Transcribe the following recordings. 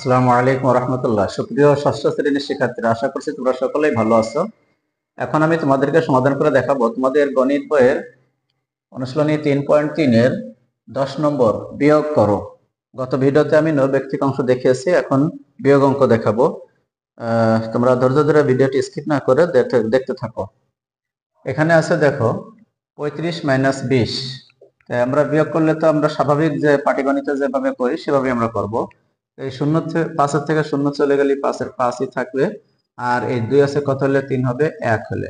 আসসালামু আলাইকুম রহমতুল্লাহ। সুপ্রিয় ষষ্ঠ শ্রেণীর শিক্ষার্থীরা, আশা করছি তোমরা সকলেই ভালো আছো। এখন আমি তোমাদেরকে সমাধান করে দেখাবো তোমাদের গণিত বইয়ের অনুশীলনী 3.3 এর 10 নম্বর বিয়োগ করো। গত ভিডিওতে আমি নৈর্ব্যক্তিক অংশ দেখিয়েছি, এখন বিয়োগ অঙ্ক দেখাবো। তোমরা ধৈর্য ধরে ভিডিওটি স্কিপ না করে দেখতে থাকো। এখানে আছে দেখো 35 মাইনাস 20। আমরা বিয়োগ করলে তো আমরা স্বাভাবিক যে পাটিগণিতে যেভাবে করি সেভাবে আমরা করব। এই 5 থেকে 0 চলে গেলে 5-এর 5ই থাকবে, আর এই 2 আছে কত হলে 3 হবে 1 হলে,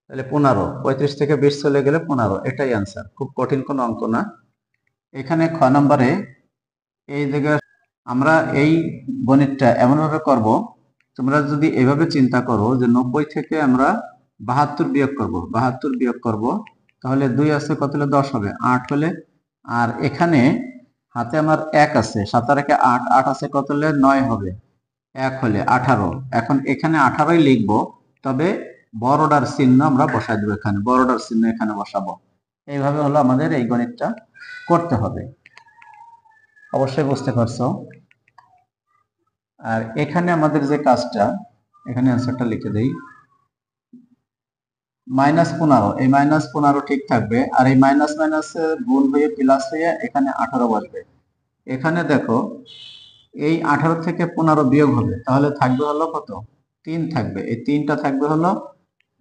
তাহলে 15। 35 থেকে 20 চলে গেলে 15, এটাই आंसर। খুব কঠিন কোনো অঙ্ক না। এখানে খ নম্বরে এই জায়গায় আমরা এই গণিতটা এমন ভাবে করব, তোমরা যদি এভাবে চিন্তা করো যে 90 থেকে আমরা 72 বিয়োগ করব, 72 বিয়োগ করব, তাহলে 2 আছে কত হলে 10 হবে, 8 হলে। আর এখানে হাতে আমার 1 আছে, 7 আর 8, 8 আছে কত হলে 9 হবে, 1 হলে 18। এখন এখানে 18ই লিখব, তবে বড়টার চিহ্ন আমরা বসাই দেব, এখানে বড়টার চিহ্ন এখানে বসাবো। এইভাবে হলো আমাদের এই গণিতটা করতে হবে, অবশ্যই বুঝতে পারছো। আর এখানে আমাদের যে কাজটা, এখানে অ্যান্সারটা লিখে দেই, -15। এই -15 ঠিক থাকবে, আর এই মাইনাস মাইনাস গুণ হয়ে প্লাস হয়ে এখানে 18 বসবে। এখানে দেখো এই 18 থেকে 15 বিয়োগ হবে, তাহলে থাকবে হলো কত, 3 থাকবে। এই 3টা থাকবে হলো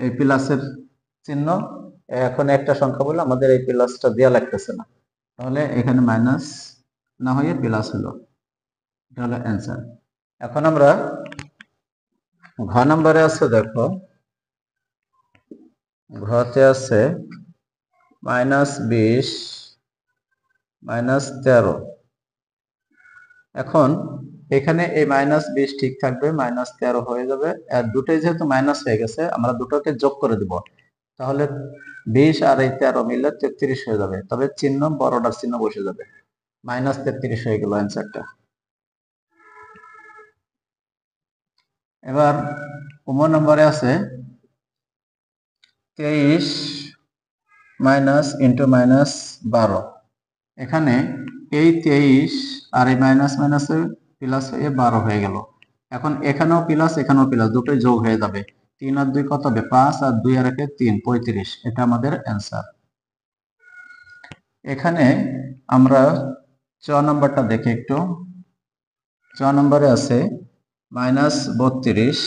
এই প্লাসের চিহ্ন। এখন একটা সংখ্যা বলে আমাদের এই প্লাসটা দেওয়া লাগতেছে না, তাহলে এখানে মাইনাস না হয়ে প্লাস হলো, এটা হলো অ্যান্সার। এখন আমরা ঘ নম্বরে আছে দেখো, ঘতে আছে -20 -13। এখন এখানে এই -20 ঠিক থাকবে, -13 হয়ে যাবে, আর দুটোই যেহেতু মাইনাস হয়ে গেছে আমরা দুটোকে যোগ করে দিব, তাহলে 20 আর এই 13 মিলে 33 হয়ে যাবে, তবে চিহ্ন বড়টার চিহ্ন বসে যাবে, -33 হয়ে গেল অ্যান্সারটা। এবার ক নম্বরে আছে 23 মাইনাস ইন্টু -12। এখানে এই 23 আর এই মাইনাস মাইনাসে প্লাস হয়ে 12 হয়ে গেল। এখন এখানেও প্লাস এখানেও প্লাস, দুটোই যোগ হয়ে যাবে। 3 আর 2 কত হবে, 5, আর 2 আর 1 3, 35। এটা আমাদের অ্যান্সার। এখানে আমরা চ নম্বরটা দেখি একটু। চ নম্বরে আছে -32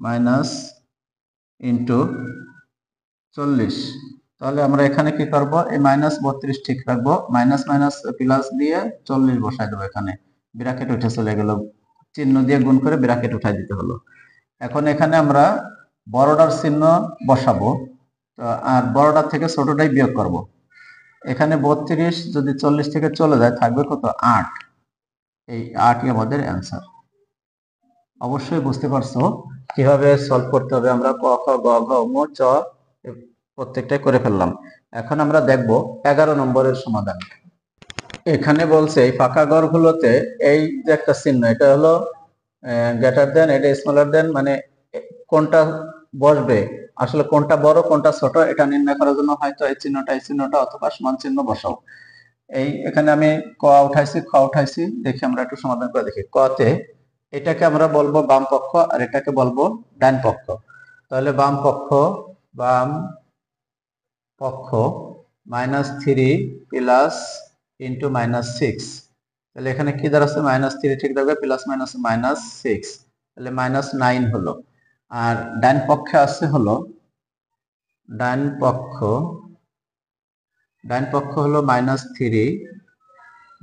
মাইনাস ইন্টু 40। তাহলে আমরা এখানে কি করব, এই -32 ঠিক রাখবো, মাইনাস মাইনাস প্লাস দিয়ে 40 বসাই দেবো। এখানে ব্র্যাকেট উঠে চলে গেল, চিহ্ন দিয়ে গুণ করে ব্র্যাকেট উঠাই দিতে হলো। এখন এখানে আমরা বড়টার চিহ্ন বসাবো, তো আর বড়টার থেকে ছোটটাই বিয়োগ করব। এখানে 32 যদি 40 থেকে চলে যায় থাকবে কত, 8। এই 8ই আমাদের অ্যান্সার। অবশ্যই বুঝতে পারছো কিভাবে সলভ করতে হবে। আমরা ক, খ, গ, ঘ, ঙ, চ প্রত্যেকটাই করে ফেললাম। এখন আমরা দেখব 11 নম্বরের সমাধান। এখানে বলছে এই ফাঁকা ঘরগুলোতে এই যে একটা চিহ্ন, এটা হলো গ্রেটার দেন, এটা স্মলার দেন, মানে কোনটা বসবে, আসলে কোনটা বড় কোনটা ছোট এটা নির্ণয় করার জন্য হয়তো এই চিহ্নটা অথবা সমান চিহ্ন বসাও। এই এখানে আমি ক উঠাইছি, খ উঠাইছি, দেখি আমরা একটু সমাধান করে দেখি। কতে এটাকে আমরা বলবো বাম পক্ষ, আর এটাকে বলবো ডান পক্ষ। তাহলে বাম পক্ষ -3 প্লাস ইন্টু -6। তাহলে এখানে কি দাঁড়াচ্ছে, -3 ঠিক থাকবে, প্লাস মাইনাস -6, তাহলে -9 হলো। আর ডান পক্ষে আছে হলো, ডান পক্ষ হলো -3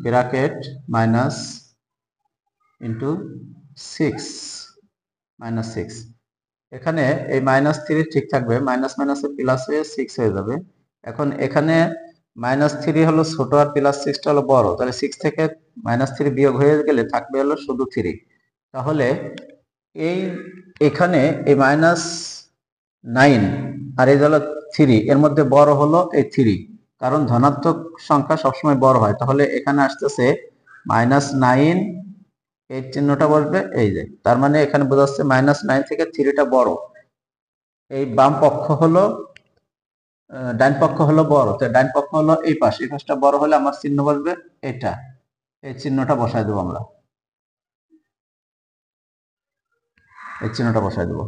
ব্র্যাকেট মাইনাস ইন্টু 6, এখানে এই -3 ঠিক থাকবে, মাইনাস মাইনাসে প্লাস হয়ে 6 হয়ে যাবে। এখন এখানে -3 হলো ছোট আর +6টা হলো বড়, তাহলে 6 থেকে -3 বিয়োগ হয়ে গেলে থাকবে হলো শুধু 3। তাহলে এই এখানে এই -9 আর এই হলো 3, এর মধ্যে বড় হলো এই 3, কারণ ধনাত্মক সংখ্যা সবসময় বড় হয়। তাহলে এখানে আসতেছে -9, এই চিহ্নটা বসবে এই যে, তার মানে এখানে বোঝা যাচ্ছে -9 থেকে 3টা বড়। এই বাম পক্ষ হলো, ডান পক্ষ হলো বড়, তো ডান পক্ষ হলো এই পাশটা বড় হলে আমার চিহ্ন বসবে এটা, এই চিহ্নটা বসাই দেবো আমরা। এই চিহ্নটা বসাই দেবো।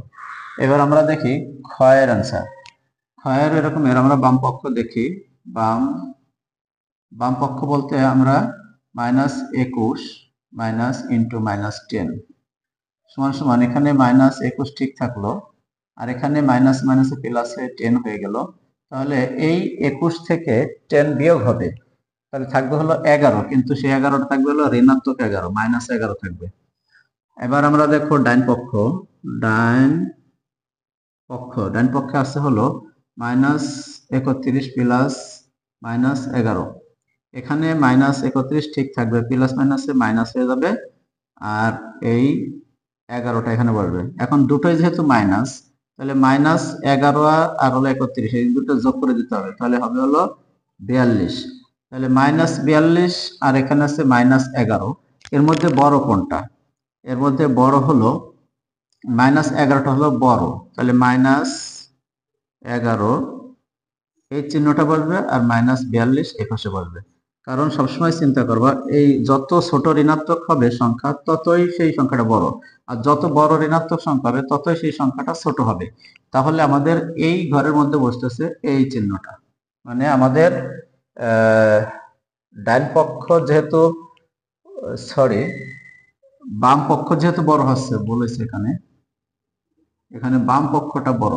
এবার আমরা দেখি ক্ষয়ের অ্যান্সার। ক্ষয়ের এরকমের আমরা বাম পক্ষ দেখি। বাম বাম পক্ষ বলতে আমরা -21 মাইনাস ইন্টু -10 সমান সমান, এখানে -21 ঠিক থাকলো, আর এখানে মাইনাস মাইনাসে প্লাসে 10 হয়ে গেল। তাহলে এই 21 থেকে 10 বিয়োগ হবে, তাহলে থাকবে হলো 11, কিন্তু সেই 11টা থাকবে হলো ঋণাত্মক 11, -11 থাকবে। এবার আমরা দেখো ডাইন পক্ষ। ডাইন ডাইন পক্ষে আছে হলো -31 প্লাস -11। এখানে -31 ঠিক থাকবে, প্লাস মাইনাসে মাইনাস হয়ে যাবে, আর এই 11টা এখানে বসবে। এখন দুটোই যেহেতু মাইনাস, তাহলে -11 আর হলো 31, এই দুটো যোগ করে দিতে হবে, তাহলে হবে হলো 42। তাহলে -42 আর এখানে আছে -11, এর মধ্যে বড় কোনটা? এর মধ্যে বড় হলো -11টা হলো বড়, তাহলে -11 এই চিহ্নটা বসবে, আর -42 এই পাশে বসবে। কারণ সবসময় চিন্তা করবা, এই যত ছোট ঋণাত্মক হবে সংখ্যা, ততই সেই সংখ্যাটা বড়, আর যত বড় ঋণাত্মক সংখ্যা হবে ততই সেই সংখ্যাটা ছোট হবে। তাহলে আমাদের এই ঘরের মধ্যে বসতেছে এই চিহ্নটা, মানে আমাদের ডান পক্ষ যেহেতু, সরি, বাম পক্ষ যেহেতু বড় হচ্ছে বলেছে, এখানে এখানে বাম পক্ষটা বড়,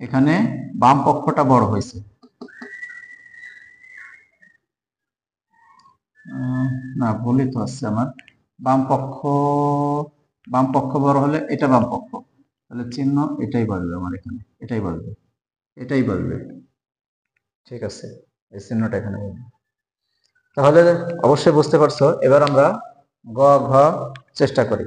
এখানে বাম পক্ষটা বড় হয়েছে। না, ভুলই তো আসছে আমার। বাম পক্ষ বড় হলে এটা বাম পক্ষ, তাহলে চিহ্ন এটাই বলবে আমার, এখানে এটাই বলবে, এটাই বলবে। ঠিক আছে, এই চিহ্নটা এখানে বলবে। তাহলে অবশ্যই বুঝতে পারছো। এবার আমরা গ ঘ চেষ্টা করি।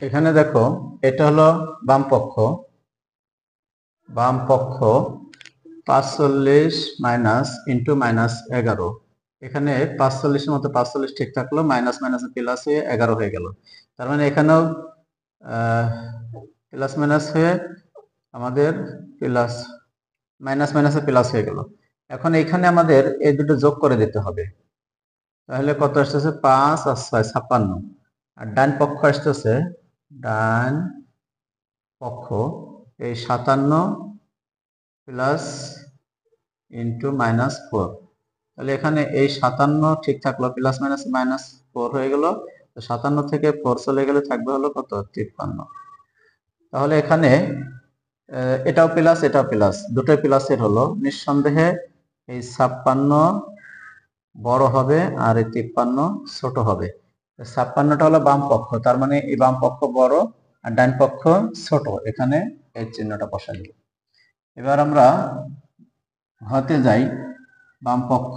এখানে দেখো, এটা হলো বাম পক্ষ। 45 মাইনাস ইন্টু -11, এখানে 45-এর মতো 45 ঠিক থাকলো, মাইনাস মাইনাস প্লাস হয়ে 11 হয়ে গেল। তার মানে এখানেও প্লাস মাইনাস হয়ে আমাদের প্লাস, মাইনাস মাইনাসে প্লাস হয়ে গেল। এখন এখানে আমাদের এই দুটো যোগ করে দিতে হবে, তাহলে কত আসতেছে? 5 আর 6 56। আর ডান পক্ষ আসতেছে, ডান পক্ষ এই 57 প্লাস ইন্টু -4। তাহলে এখানে এই 57 ঠিক থাকলো, প্লাস মাইনাস -4 হয়ে গেল। 57 থেকে 4 চলে গেলে থাকবে হলো কত? 53। তাহলে এখানে এটাও প্লাস এটাও প্লাস, দুটোই প্লাসের হলো। নিঃসন্দেহে এই 56 বড় হবে আর এই 53 ছোট হবে। 56টা হলো বাম পক্ষ, তার মানে এই বাম পক্ষ বড় আর ডান পক্ষ ছোট, এখানে এই চিহ্নটা বসাই দিব। এবার আমরা হতে যাই। বাম পক্ষ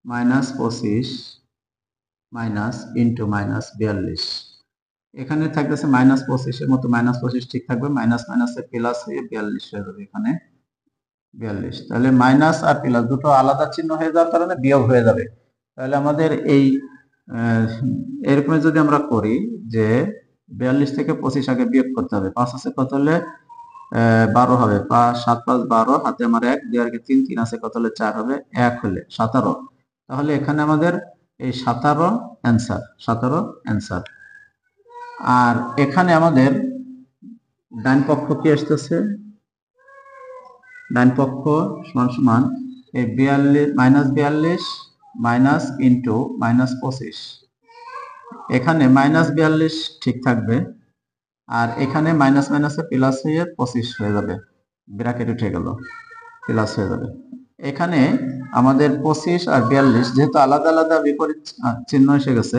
-25 মাইনাস ইন্টু -42, এখানে থাকতেছে -25-এর মতো, -25 ঠিক থাকবে, মাইনাস মাইনাসে প্লাস হয়ে 42 হয়ে যাবে, এখানে 42। তাহলে মাইনাস আর প্লাস দুটো আলাদা চিহ্ন হয়ে যাওয়ার কারণে বিয়োগ হয়ে যাবে। তাহলে আমাদের এই এরকম যদি আমরা করি যে 42 থেকে 25 আগে বিয়োগ করতে হবে। 5 আছে কত হলে 12 হবে, 7 5 12, হাতে আমার 1, 2 আর 3, 3 আছে কত হলে 4 হবে, 1 হলে 17। তাহলে এখানে আমাদের এই 17 অ্যান্সার। আর এখানে আমাদের ডান পক্ষ কি আসতেছে? ডান পক্ষ সমান সমান এই 42 মাইনাস ইন্টু -25, এখানে -42 ঠিক থাকবে, আর এখানে মাইনাস মাইনাসে প্লাস হয়ে 25 হয়ে যাবে, ব্র্যাকেট উঠে গেল, প্লাস হয়ে যাবে। এখানে আমাদের 25 আর 42 যেহেতু আলাদা আলাদা বিপরীত চিহ্ন এসে গেছে,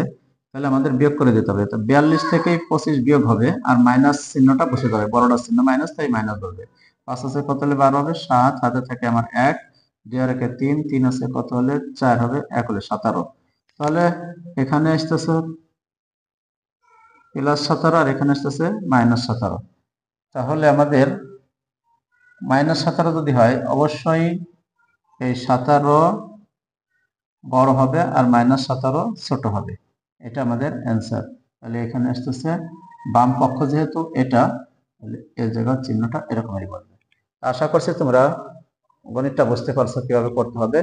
তাহলে আমাদের বিয়োগ করে দিতে হবে। তো 42 থেকে 25 বিয়োগ হবে, আর মাইনাস চিহ্নটা বসে যাবে, বড়টা চিহ্ন মাইনাস, তাই মাইনাস বলবে। 5 আছে কত হলে 12 হবে, 7, হাতে থাকে আমার 1, 2 আর 3, 3 আছে কত হলে 4 হবে, 1 হলে 17। তাহলে এখানে আসতেছে +17 আর এখানে আসতেছে -17। তাহলে আমাদের -17 যদি হয়, অবশ্যই এই 17 বড় হবে আর -17 ছোট হবে, এটা আমাদের অ্যান্সার। তাহলে এখানে আসতেছে বাম পক্ষ যেহেতু এটা, তাহলে এই জায়গার চিহ্নটা এরকমই বলবে। আশা করছি তোমরা গণিতটা বুঝতে পারছো কিভাবে করতে হবে।